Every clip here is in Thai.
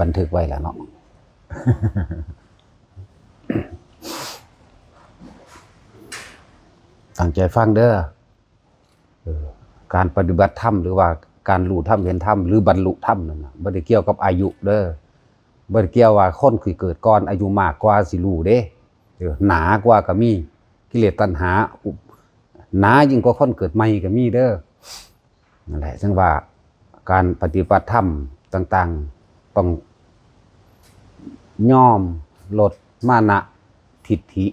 บันทึกไว้แล้วเนาะ ตั้งใจฟังเด้อการปฏิบัติธรรมหรือว่าการรู้ธรรมเห็นธรรมหรือบรรลุธรรมนั่นน่ะบ่ได้เกี่ยวกับอายุเด้อบ่ได้เกี่ยวว่าคนคือเกิดก่อนอายุมากกว่าสิรู้เด้หนากว่าก็มีกิเลสตัณหาหนายิ่งกว่าคนเกิดใหม่ก็มีเด้อนั่นแหละซึ่งว่าการปฏิบัติธรรมต่างๆต้องยอมลดมานะทิฏฐิ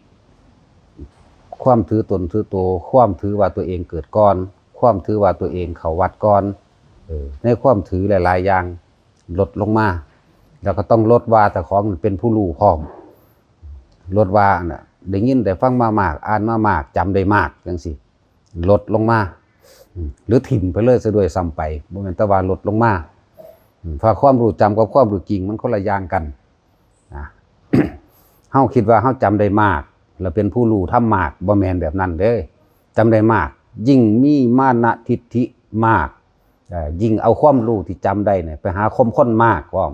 ความถือตนถือตัวความถือว่าตัวเองเกิดก่อนความถือว่าตัวเองเข้าวัดก่อนในความถือหลายๆอย่างลดลงมาแล้วก็ต้องลดว่าแต่ของเป็นผู้รู้พร้อมลดว่าน่ะได้ยินแต่ฟังมามากอ่านมามากจำได้มากจังสิลดลงมาหรือถิ่มไปเลยซะด้วยซ้ำไปบ่แม่นแต่ว่าลดลงมาเพราะความรู้จำกับความรู้จริงมันคนละอย่างกันนะ เฮาคิดว่าเฮาจำได้มากแล้วเป็นผู้รู้ทำมากบ่แม่นแบบนั้นเด้อจำได้มากยิ่งมีมานะทิฏฐิมากยิ่งเอาความรู้ที่จำได้เนี่ยไปหาคมข้นมากว่า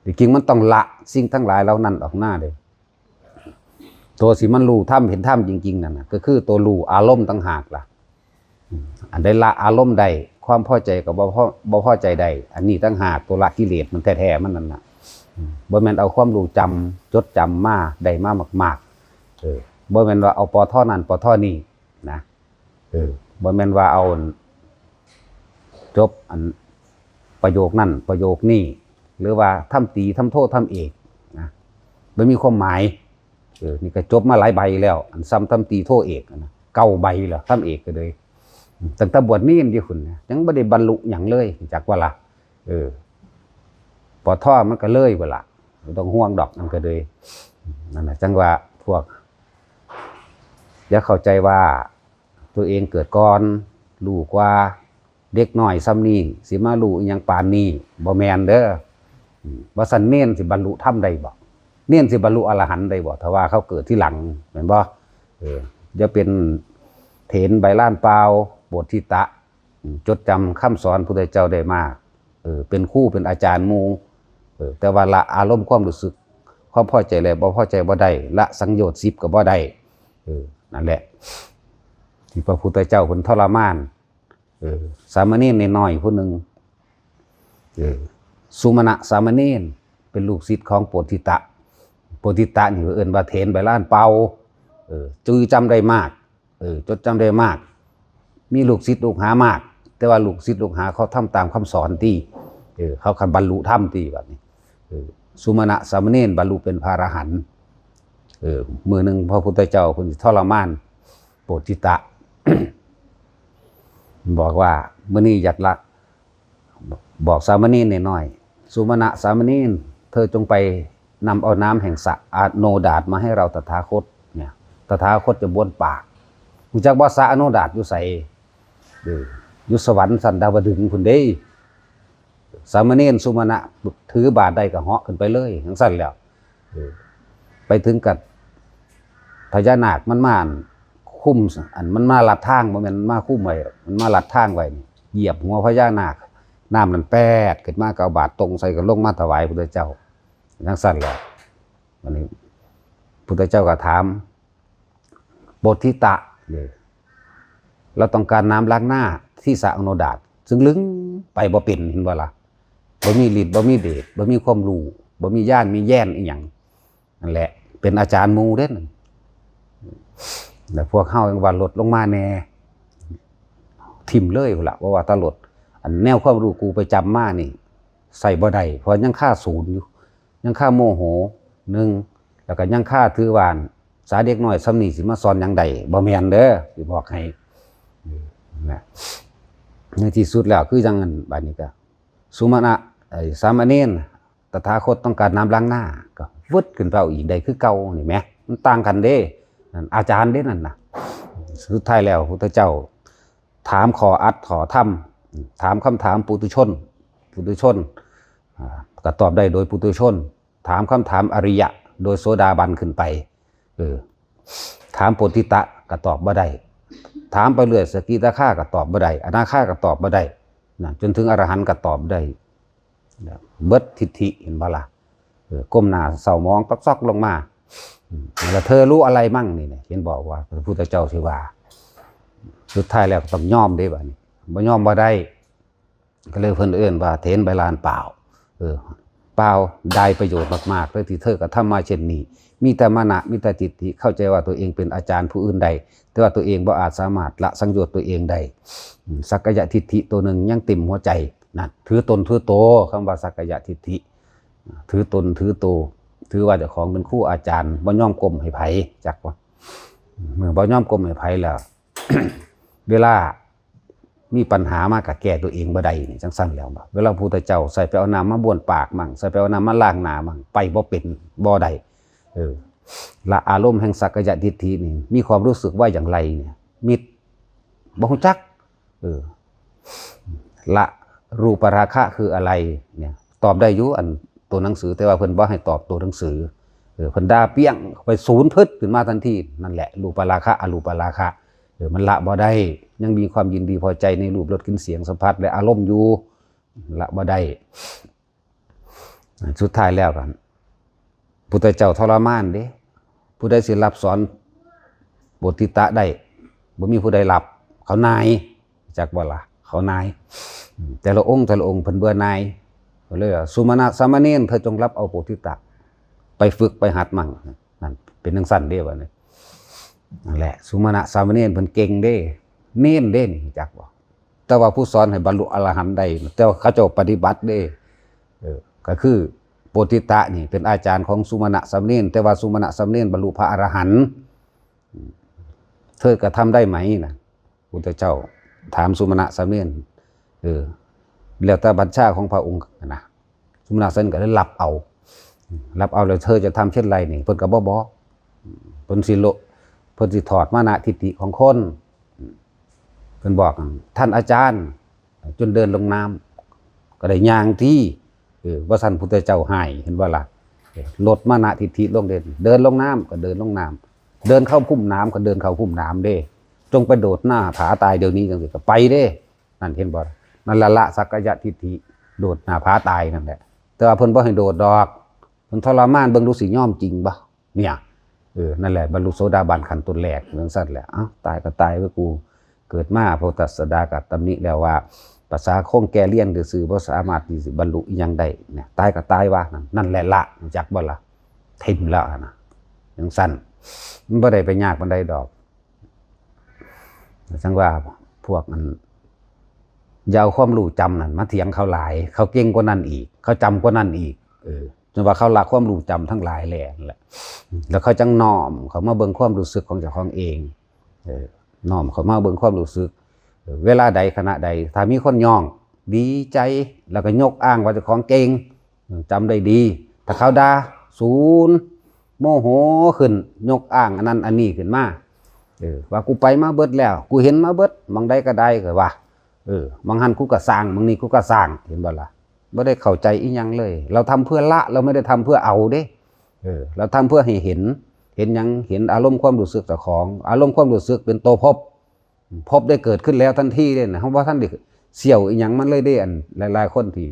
จริงๆมันต้องละสิ่งทั้งหลายเหล่านั้นออกหน้าเลยตัวสิมันรู้ธรรมเห็นธรรมจริงๆนั่นน่ะก็คือตัวรู้อารมณ์ต่างหากล่ะอันใดละอารมณ์ใดความพอใจกับบ่พอใจใดอันนี้ต่างหากตัวละกิเลสมันแท้ๆมันนั่นน่ะบ่แม่นเอาความรู้จำจดจำมาได้มามากๆบ่แม่นว่าเอาปอท่อนั้นปอท่อนี้นะบ่แม่นว่าเอาจบอันประโยคนั้นประโยคนี้หรือว่าทำตีทำโทษทำเอกนะไม่มีความหมายนี่ก็จบมาหลายใบแล้วอันซ้ำทำตีโทษเอกนะ9 ใบแล้วทำเอกก็เลยตั้งแต่บวชนี่ที่คุณยังไม่ได้บรรลุอย่างเลยจากว่าละปอท่อมันก็เลยเวลาต้องห่วงดอกมันก็เลยนั่นแหละจังว่าพวกอย่าเข้าใจว่าตัวเองเกิดก่อนรู้กว่าเด็กน้อยซ้ำนี่สิมารู้อีหยังปานนี้บ่แม่นเด้อว่าสันเน้นสิบรรลุธรรมได้บ่เน้นสิบรรลุอรหันต์ได้บ่ถ้าว่าเขาเกิดที่หลังแม่นบ่จะเป็นเถรใบล้านเปล่าโบสถิตะจดจำคำสอนพุทธเจ้าได้มากเป็นครูเป็นอาจารย์หมู่แต่ว่าละอารมณ์ความรู้สึกความพอใจแล้วบ่พอใจบ่ได้ละสังโยชน์10ก็บ่ได้นั่นแหละที่พระพุทธเจ้าเพิ่นทรมานสามเณรน้อยๆผู้หนึ่งสุมาณะสามเณรเป็นลูกศิษย์ของโพธิตะโพธิตะนี่เอิ้นว่าเถรใบล้านเปาจื้อจำได้มากจดจำได้มากมีลูกศิษย์ลูกหามากแต่ว่าลูกศิษย์ลูกหาเขาทำตามคำสอนที่เขาคันบรรลุธรรมที่แบบนี้สุมาณะสามเณรบรรลุเป็นพระอรหันต์มือหนึ่งพระพุทธเจ้าคนทรมานโพธิตะ บอกว่ามื้อนี้อยากละบอกสามเณรน้อยๆสุมาณะสามเณรเธอจงไปนำเอาน้ำแห่งสะอาโนดาตมาให้เราตถาคตเนี่ยตถาคตจะบ้วนปากรู้จักว่าสะอโนดาตอยู่ไสอยู่สวรรค์สันดาวดึงพุ่นเด้สามเณรสุมาณะถือบาตรได้ก็เหาะขึ้นไปเลยจังซั่นแล้วไปถึงกับพญานาคมันมาคุ้มอันมันมาลัดทางบ่แม่นมาคุ้มไว้มันมาลัดทางไว้เหยียบหัวพญานาคน้ำนั้นแปดขึ้นมาก็เอาบาตรตรงใส่ก็ลงมาถวายพุทธเจ้าจังซั่นแหละวันนี้พุทธเจ้าก็ถามโพธิตะเราต้องการน้ำล้างหน้าที่สะอโนดาตซึ่งลึงไปบ่เป็นเห็นบ่ล่ะบ่มีฤทธิ์บ่มีเดชบ่มีความรู้บ่มีญาณมีแย่นอีหยังนั่นแหละเป็นอาจารย์หมู่เด้อแต่พวกเฮายังว่าลดลงมาแน่ทิ่มเลยพุ่นล่ะว่าตลดอันแนวความรู้กูไปจำมานี่ใส่บ่ได้เพราะยังค่าศูนย์อยู่ยังค่าโมโห1แล้วก็ยังค่าถือวานสาเด็กน้อยซ้ำนี่สิมาสอนหยังใดบ่แม่นเด้อสิบอกให้นะในที่สุดแล้วคือจังนั้นบัดนี้ก็สุมาณะสามเณรตถาคตต้องการน้ำล้างหน้าก็วึดขึ้นไปเอาอีกได้คือเก่านี่แหมมันต่างกันเด้นั่นอาจารย์เด้นั่นน่ะสุดท้ายแล้วพระพุทธเจ้าถามขออัดขอธรรมถามคำถามปุถุชนก็ตอบได้โดยปุถุชนถามคำถามอริยะโดยโสดาบันขึ้นไปถามโพธิตะก็ตอบบ่ได้ถามไปเรื่อยสกิทาคาก็ตอบบ่ได้อนาคาก็ตอบบ่ได้จนถึงอรหันต์ก็ตอบได้ เบิดทิฏฐิเห็นบ่ล่ะก้มหน้าเศร้ามองตอกซอกลงมาแล้วเธอรู้อะไรมั่งนี่เห็นบอกว่าพระพุทธเจ้าสิว่าสุดท้ายแล้วต้องยอมได้บัดนี้บ่ยอมบ่ได้ก็เลยเพิ่นเอิ้นว่าเถรใบลานเปล่าเปล่าได้ประโยชน์มากๆเลยที่เธอกระทำมาเช่นนี้มีแต่มานะมีแต่ทิฏฐิเข้าใจว่าตัวเองเป็นอาจารย์ผู้อื่นใดแต่ว่าตัวเองบ่อาจสามารถละสังโยชน์ตัวเองได้สักกายทิฏฐิตัวหนึ่งยังเต็มหัวใจนั่นถือตนถือโตคำว่าสักกายทิฏฐิถือตนถือโตถือว่าเจ้าของเป็นครูอาจารย์บ่ยอมก้มให้ไผจักว่าเมื่อบ่ยอมก้มให้ไผแล้ว เวลามีปัญหามาก็แก้ตัวเองบ่ได้นี่จังซั่นแล้วเวลาพระพุทธเจ้าใส่ไปเอาน้ำมาบ้วนปากมั่งใส่ไปเอาน้ำมาล้างหน้ามั่งไปบ่เป็นบ่ได้ละอารมณ์แห่งสักกายทิฏฐินี่มีความรู้สึกว่าอย่างไรเนี่ยมิตรบ่ฮู้จักละรูปราคะคืออะไรเนี่ยตอบได้อยู่อันตัวหนังสือแต่ว่าเพิ่นบ่ให้ตอบตัวหนังสือเพิ่นด่าเปี้ยงไปศูนย์พึดขึ้นมาทันทีนั่นแหละรูปราคะอรูปราคะมันละบ่ได้ยังมีความยินดีพอใจในรูปรสกลิ่นเสียงสัมผัสและอารมณ์อยู่ละบ่ได้สุดท้ายแล้วกันพุทธเจ้าทรมานเด้ผู้ใดสิรับสอนบททิตะได้บ่มีผู้ใดรับเขานายจักบ่ล่ะเขานายแต่ละองค์เพิ่นเบื่อนายเลยสุมาณะสามเณรเธอจงรับเอาโพธิตะไปฝึกไปหัดมั่งนั่นเป็นจังซั่นเด้ว่านี่นั่นแหละสุมาณะสามเณรเพิ่นเก่งเด้เน้นเด้นี่จักบ่แต่ว่าผู้สอนให้บรรลุอรหันต์ได้แต่ว่าเขาเจ้าปฏิบัติเด้ก็คือโพธิตะนี่เป็นอาจารย์ของสุมาณะสามเณรแต่ว่าสุมาณะสามเณรบรรลุพระอรหันต์เธอก็ทำได้ไหมนะพุทธเจ้าถามสุมาณะสามเณรแล้วแต่บัญชาของพระองค์นะสุมาณะสามเณรก็เลยรับเอาแล้วเธอจะทำเช่นไรนี่เพิ่นก็บ่บอกเพิ่นสิถอดมานะทิฏฐิของคนเพิ่นบอกท่านอาจารย์จนเดินลงน้ำก็ได้ย่างที่ว่าท่านพุทธเจ้าให้เห็นว่าล่ะลดมานะทิฏฐิลงเดินลงน้ำก็เดินลงน้ำเดินเข้าพุ่มน้ำก็เดินเข้าพุ่มน้ำเด้จงไปโดดหน้าผาตายเดี๋ยวนี้จังสิก็ไปเด้นั่นเห็นบ่นั่นละสักกายทิฏฐิโดดหน้าผาตายนั่นแหละแต่ว่าเพิ่นบ่ให้โดดดอกเพิ่นทรมานเบิ่งดูสิยอมจริงบ่เนี่ยนั่นแหละบรรลุโสดาบันขั้นต้นแรกจังซั่นแหละตายก็ตายเว้ยกูเกิดมาพระตัสสดาก็ตำหนิแล้วว่าภาษาคงแก่เลี้ยงซื่อบ่สามารถที่สิบรรลุอีหยังได้เนี่ยตายก็ตายว่านั่นแหละละจักบ่ล่ะทิ่มแล้วนะจังซั่นมันบ่ได้ไปยากปานใดดอกจังว่าพวกมันยาวความรู้จำนั่นมาเถียงเขาหลายเขาเก่งกว่านั้นอีกเขาจำกว่านั้นอีกจนว่าเขาละความรู้จำทั้งหลายแหละแล้วเขาจังน้อมเขามาเบิ่งความรู้สึกของเจ้าของเองน้อมเขามาเบิ่งความรู้สึกเวลาใดขณะใดถ้ามีคนย่องดีใจแล้วก็ยกอ้างว่าเจ้าของเก่งจำได้ดีถ้าเขาด่าศูนย์โมโหขึ้นยกอ้างอันนั้นอันนี้ขึ้นมาว่ากูไปมาเบิดแล้วกูเห็นมาเบิดมองได้ก็ได้ก็ว่าบางหันกูก็สร้างบางนี้กูก็สร้างเห็นบ่ล่ะไม่ได้เข้าใจอีหยังเลยเราทำเพื่อละเราไม่ได้ทำเพื่อเอาเด้เราทำเพื่อให้เห็นหยังเห็นอารมณ์ความรู้สึกเจ้าของอารมณ์ความรู้สึกเป็นตัวพบได้เกิดขึ้นแล้วทันทีเลยนะเพราะว่าท่านเด็กเสี่ยวอีหยังมันเลยได้อันหลายๆคนที่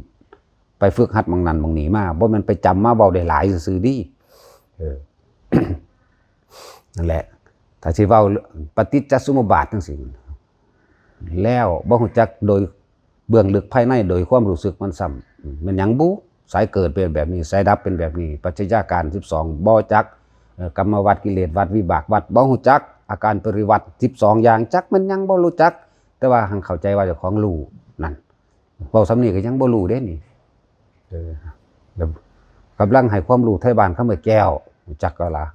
ไปฝึกหัดบางนั้นบางนี้มาเพราะมันไปจำมาเบาได้หลายซื่อดีนั่นแหละถ้าสิเว้าปฏิจจสมุปบาทจังซี่แล้วบ่ฮู้จักโดยเบื้องลึกภายในโดยความรู้สึกมันซ้ำมันหยังบุสายเกิดเป็นแบบนี้สายดับเป็นแบบนี้ปัจจัยการ12บ่จักกรรมวัฏกิเลสวัฏวิบากวัฏบ่ฮู้จักอาการปริวัติ12อย่างจักมันยังบ่รู้จักแต่ว่าหังเข้าใจว่าเจ้าของรู้นั่นเว้าซ้ำนี้ก็ยังบ่รู้เด้นี่แล้วกำลังให้ความรู้ไทบ้านเขาเมื่อแก้วจักก็ล่ะ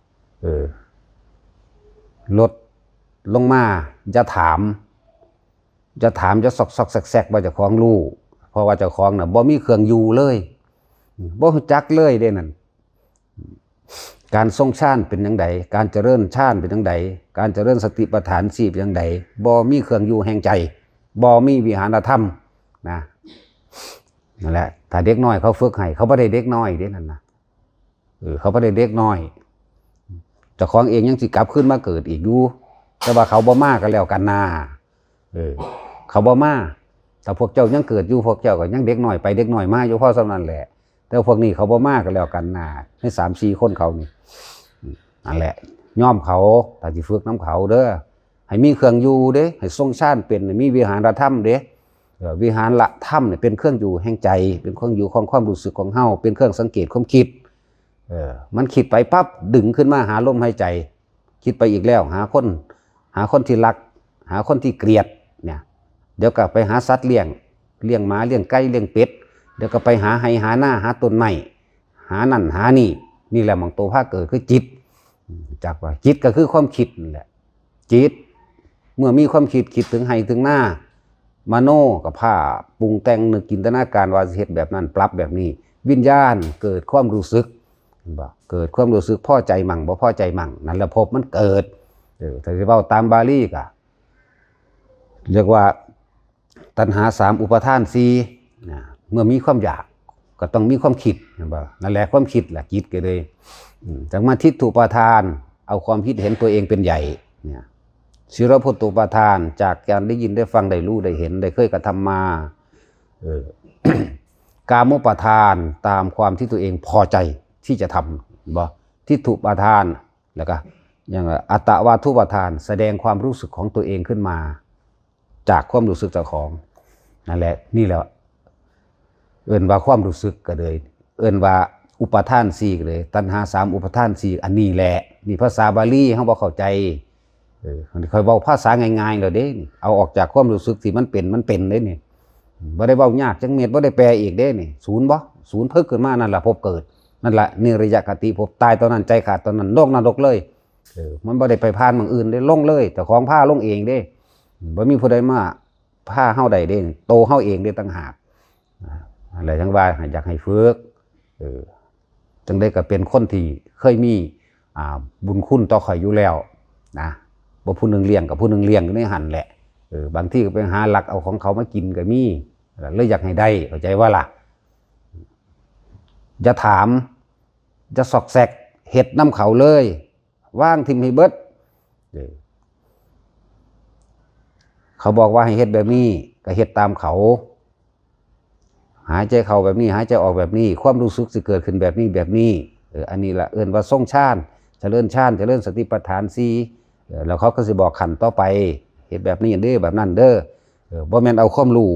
ลดลงมาจะถามจะซอกแซกว่าเจ้าของรู้เพราะว่าเจ้าของน่ะบ่มีเครื่องอยู่เลยบ่รู้จักเลยเด้นั่นการทรงฌานเป็นจังไดการเจริญฌานเป็นจังไดการเจริญสติปัฏฐาน4เป็นจังไดบ่มีเครื่องอยู่แห่งใจบ่มีวิหารธรรมนะนั่นแหละถ้าเด็กน้อยเขาฝึกให้เขาบ่ได้เด็กน้อยเด้นั่นนะเขาบ่ได้เด็กน้อยเจ้าของเองยังสิกลับขึ้นมาเกิดอีกอยู่แต่ว่าเขาบ่มาก็แล้วกันนาเขาบ่มา แต่พวกเจ้ายังเกิดอยู่พวกเจ้าก็ยังเด็กหน่อยไปเด็กหน่อยมาอยู่พ่อสำนันแหละแต่พวกนี้เขาบ่มากกันแล้วกันนะให้3-4 คนเขานี่นั่นแหละย่อมเขาถ้าสิฝึกน้ำเขาเด้อให้มีเครื่องอยู่เด้ให้ทรงชาติเป็นมีวิหารธรรมเด้วิหารละธรรมเนี่ยเป็นเครื่องอยู่แห่งใจเป็นเครื่องอยู่ของความรู้สึกของเฮาเป็นเครื่องสังเกตความคิดมันคิดไปปั๊บดึงขึ้นมาหาลมหายใจคิดไปอีกแล้วหาคนที่รักหาคนที่เกลียดเนี่ยเดี๋ยวก็ไปหาสัตว์เลี้ยงหมาเลี้ยงไก่เลี้ยงเป็ดเดี๋ยวก็ไปหาไห้หาหน้าหาต้นไม้หานั่นหานี่แหละมังโตภาคเกิดคือจิตจากว่าจิตก็คือความคิดนั่นแหละจิตเมื่อมีความคิดถึงไห้ถึงหน้ามโนกับผ้าปรุงแต่งนึกจินตนาการว่าเหตุแบบนั้นปรับแบบนี้วิญญาณเกิดความรู้สึกเกิดความรู้สึกพอใจมั่งบ่พอใจมั่งนั่นแหละภพมันเกิดถ้าจะเว้าตามบาลีก็เรียกว่าตัณหา3อุปาทาน4นะเมื่อมีความอยากก็ต้องมีความคิดนั่นแหละความคิดแหละจิตก็เลยจากมาทิฏฐุปาทานเอาความคิดเห็นตัวเองเป็นใหญ่เนี่ยศิรพุตตุปาทานจากการได้ยินได้ฟังได้รู้ได้เห็นได้เคยกระทำมากามุปาทานตามความที่ตัวเองพอใจที่จะทำบ่ทิฏฐุปาทานแล้วก็อย่างอัตตวาทุปาทานแสดงความรู้สึกของตัวเองขึ้นมาจากความรู้สึกเจ้าของนั่นแหละนี่แหละเอิ้นว่าความรู้สึกก็เลยเอิ้นว่าอุปาทาน4ก็เลยตัณหา3อุปาทาน4อันนี้แหละนี่ภาษาบาลีเฮาบ่เข้าใจค่อยเว้าภาษาง่ายๆแล้วเด้เอาออกจากความรู้สึกที่มันเป็นเด้นี่บ่ได้เว้ายากจังเม็ดบ่ได้แปลอีกเด้นี่ศูนย์บ่ศูนย์เพิ่งขึ้นมานั่นล่ะภพเกิดนั่นล่ะนิรยคติภพตายตอนนั้นใจขาดตอนนั้นโลกนรกเลยมันบ่ได้ไปผ่านเมืองอื่นได้ลงเลยแต่ของพาลงเองเด้บ่มีผู้ใดมาพาเฮาได้เด้โตเฮาเองเด้ต่างหากอะไรจังว่าอยากให้ฝึกจังได้ก็เป็นคนที่เคยมีบุญคุณต่อข่อยอยู่แล้วนะบ่ผู้นึงเลี้ยงกับผู้นึงเลี้ยงอยู่ในหันแหละบางที่ก็ไปหาลักเอาของเขามากินก็มีเลยอยากให้ได้เข้าใจว่าล่ะอย่าถามจะสอกแซกเฮ็ดน้ำเขาเลยว่างทิมให้เบิดเขาบอกว่าให้เฮ็ดแบบนี้ก็เฮ็ดตามเขาหายใจเข้าแบบนี้หายใจออกแบบนี้ความรู้สึกสิเกิดขึ้นแบบนี้อันนี้ละเอิ้นว่าทรงฌานเจริญฌานเจริญสติปัฏฐาน4แล้วเขาก็สิบอกขั้นต่อไปเฮ็ดแบบนี้เด้อแบบนั้นเด้อบ่แม่นเอาความรู้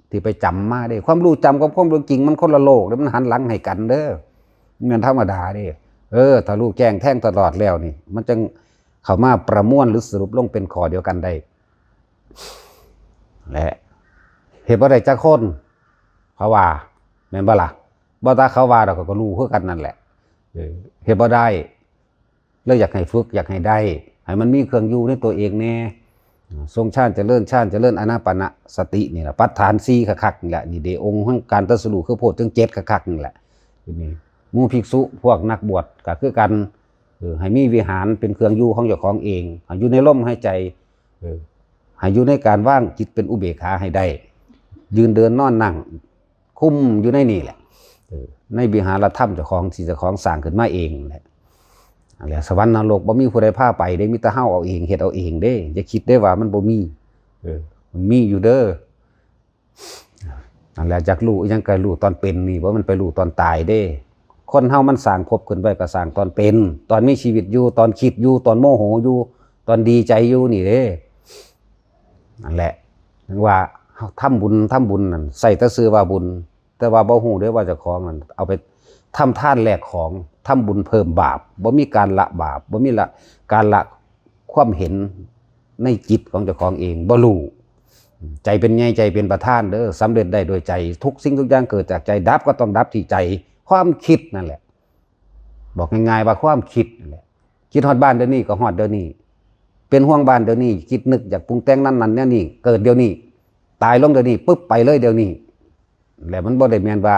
ที่ไปจำมาเด้ความรู้จำกับความรู้จริงมันคนละโลกแล้วมันหันหลังให้กันเด้อมันธรรมดาเด้ถ้ารู้แจ้งแท่งตลอดแล้วนี่มันจึงเข้ามาประมวลหรือสรุปลงเป็นข้อเดียวกันได้และเฮ็ดบ่ได้จักคนเขาว่าแม่นบ่ล่ะบ่ตาเขาว่าเราก็รู้คือกันนั่นแหละเฮ็ดบ่ได้เลยอยากให้ฝึกอยากให้ได้ให้มันมีเครื่องอยู่ในตัวเองแน่ทรงฌานเจริญฌานเจริญอานาปานสตินี่ล่ะปัฏฐาน4คักๆนี่แหละนี่เดองค์ของการตรัสรู้คือโพชฌงค์7คักๆนี่แหละนี่หมู่ภิกษุพวกนักบวชก็คือกันให้มีวิหารเป็นเครื่องอยู่ของเจ้าของเองให้อยู่ในลมหายใจให้อยู่ในการว่างจิตเป็นอุเบกขาให้ได้ยืนเดินนอนนั่งคุ้มอยู่ในนี่แหละในวิหารธรรมเจ้าของที่เจ้าของสร้างขึ้นมาเองแหละสวรรค์นรกบ่มีผู้ใดพาไปได้มีแต่เฮาเอาเองเฮ็ดเอาเองเด้อย่าคิดได้ว่ามันบ่มีมันมีอยู่เด้อนั่นแหละจักรู้ยังก็รู้ตอนเป็นนี่บ่มันไปรู้ตอนตายเด้คนเฮามันสร้างภพขึ้นไว้ก็สร้างตอนเป็นตอนมีชีวิตอยู่ตอนคิดอยู่ตอนโมโหอยู่ตอนดีใจอยู่นี่เด้นั่นแหละถึงว่าทำบุญนั่นใส่แต่ชื่อว่าบุญแต่ว่าบ่ฮู้เด้ว่าเจ้าของนั่นเอาไปทำทานแลกของทำบุญเพิ่มบาปบ่มีการละบาปบ่มีการละความเห็นในจิตของเจ้าของเองบ่รู้ใจเป็นไงใจเป็นประธานเด้อสำเร็จได้โดยใจทุกสิ่งทุกอย่างเกิดจากใจดับก็ต้องดับที่ใจความคิดนั่นแหละบอกง่ายๆว่าความคิดนั่นแหละคิดฮอดบ้านเดี๋ยวนี้ก็ฮอดเดี๋ยวนี้เป็นห่วงบ้านเดี๋ยวนี้คิดนึกอยากปรุงแต่งนั้นเนี่ยนี่เกิดเดี๋ยวนี้ตายลงเดี๋ยวนี้ปึ๊บไปเลยเดี๋ยวนี้แล้วมันบ่ได้แม่นว่า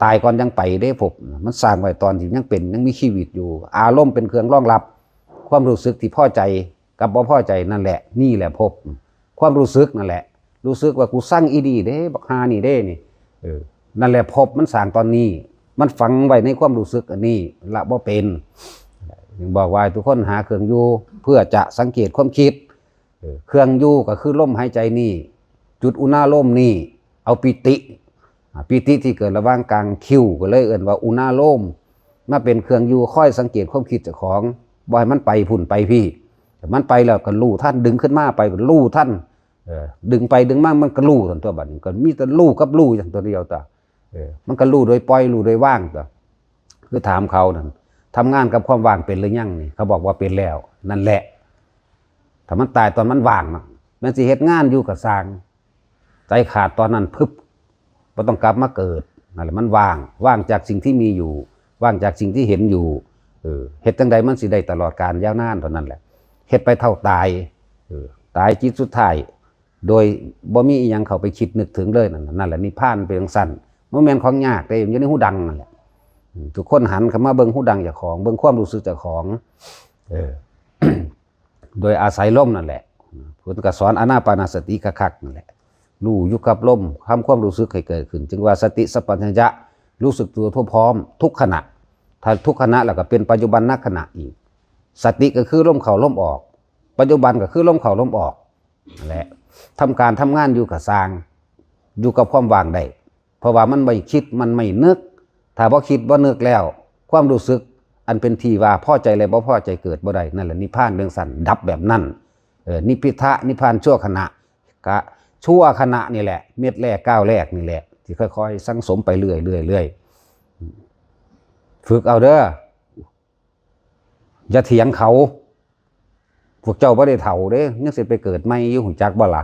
ตายก่อนยังไปได้พบมันสร้างไว้ตอนที่ยังเป็นยังมีชีวิตอยู่อารมณ์เป็นเครื่องรองรับความรู้สึกที่พอใจกับบ่พอใจนั่นแหละนี่แหละพบความรู้สึกนั่นแหละรู้สึกว่ากูสร้างอีดีเด้บักฮานี่เด้นี่นั่นแหละพบมันสร้างตอนนี้มันฝังไว้ในความรู้สึกอันนี้ละบ่เป็นถึงบอกว่าทุกคนหาเครื่องอยู่เพื่อจะสังเกตความคิดเครื่องอยู่ก็คือลมหายใจนี่ จุดอุณาโลมนี่เอาปิติที่เกิดระหว่างกลางคิ้วก็เลยเอิ้นว่าอุณาโลมมาเป็นเครื่องอยู่ค่อยสังเกตความคิดเจ้าของบ่ให้มันไปพุ่นไปพี่แต่มันไปแล้วก็รู้ท่านดึงขึ้นมาไปก็รู้ท่านดึงไปดึงมามันก็รู้ทันตัวบัดนี้ก็มีแต่รู้กับรู้อย่างตัวเดียวตัวมันก็รู้โดยปล่อยรู้โดยว่างตัวคือถามเขานั่นทำงานกับความว่างเป็นหรือยังนี่เขาบอกว่าเป็นแล้วนั่นแหละถ้ามันตายตอนมันว่างนะมันสิเฮ็ดงานอยู่กับสร้างใจขาดตอนนั้นพึบบ่ต้องกลับมาเกิดนั่นแหละมันว่างจากสิ่งที่มีอยู่ว่างจากสิ่งที่เห็นอยู่เฮ็ดจังใดมันสิได้ตลอดกาลยาวนานเท่านั้นแหละเฮ็ดไปเท่าตายตายจิตสุดท้ายโดยบ่มีอีหยังเข้าไปคิดนึกถึงเลยนั่นแหละนิพพานเป็นจังซั่นบ่แม่นของยากแต่อยู่ในหูดังนั่นแหละทุกคนหันเข้ามาเบิ่งหูดังเจ้าของเบิ่งความรู้สึกเจ้าของโดยอาศัยลมนั่นแหละเพิ่นก็สอนอานาปานสติคักๆนั่นแหละรู้อยู่กับลมทำความรู้สึกให้เกิดขึ้นจึงว่าสติสัพพัญญะรู้สึกตัวทั่วพร้อมทุกขณะถ้าทุกขณะแล้วก็เป็นปัจจุบันนักขณะอีกสติก็คือลมเข้าลมออกปัจจุบันก็คือลมเข้าลมออกนั่นแหละทำการทำงานอยู่กับสร้างอยู่กับความว่างได้เพราะว่ามันไม่คิดมันไม่นึกถ้าบ่คิดบ่นึกแล้วความรู้สึกอันเป็นที่ว่าพอใจและบ่พอใจเกิดบ่ได้นั่นแหละนิพพานเรื่องสั้นดับแบบนั้นนิพพิทะนิพพานชั่วขณะกะชั่วขณะนี่แหละเม็ดแรกก้าวแรกนี่แหละที่ค่อยๆสังสมไปเรื่อยฝึกเอาเด้ออย่าเถียงเขาพวกเจ้าบ่ได้เฒ่าเด้ยังสิไปเกิดใหม่อยู่หูจักบ่ล่ะ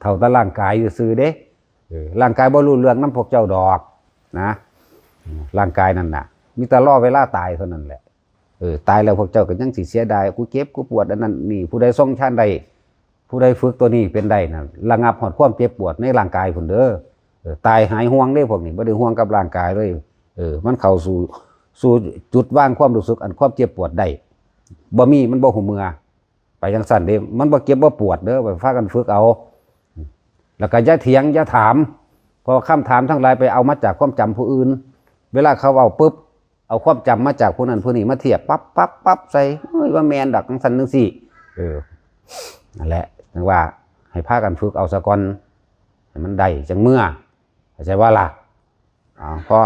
เฒ่าแต่ร่างกายซื่อเด้ร่างกายบ่รู้เรื่องนำพวกเจ้าดอกนะร่างกายนั่นน่ะมีแต่รอเวลาตายเท่านั้นแหละตายแล้วพวกเจ้าก็ยังสิเสียดายกูเจ็บกูปวดอันนั้นนี่ผู้ใดทรงฌานใดผู้ใดฝึกตัวนี้เป็นได้น่ะระงับหอดความเจ็บปวดในร่างกายพุ่นเด้อตายหายห่วงเด้พวกนี้บ่ได้ห่วงกับร่างกายเลยมันเข้าสู่จุดว่างความรู้สึกอันความเจ็บปวดได้บ่มีมันบ่หูเมื่อไปจังซั่นเด้มันบ่เจ็บบ่ปวดเด้อไปพากันฝึกเอาแล้วก็อย่าเถียงอย่าถามเพราะคำถามทั้งหลายไปเอามาจากความจำผู้อื่นเวลาเขาเอาปุ๊บเอาความจำมาจากผู้นั้นผู้นี้มาเทียบปั๊บใส่ว่าแมนดักทั้งสันทั้งสี่นั่นแหละถึงว่าให้พากันฝึกเอาซะก่อนให้มันได้จังเมื่อเข้าใจว่าล่ะพอ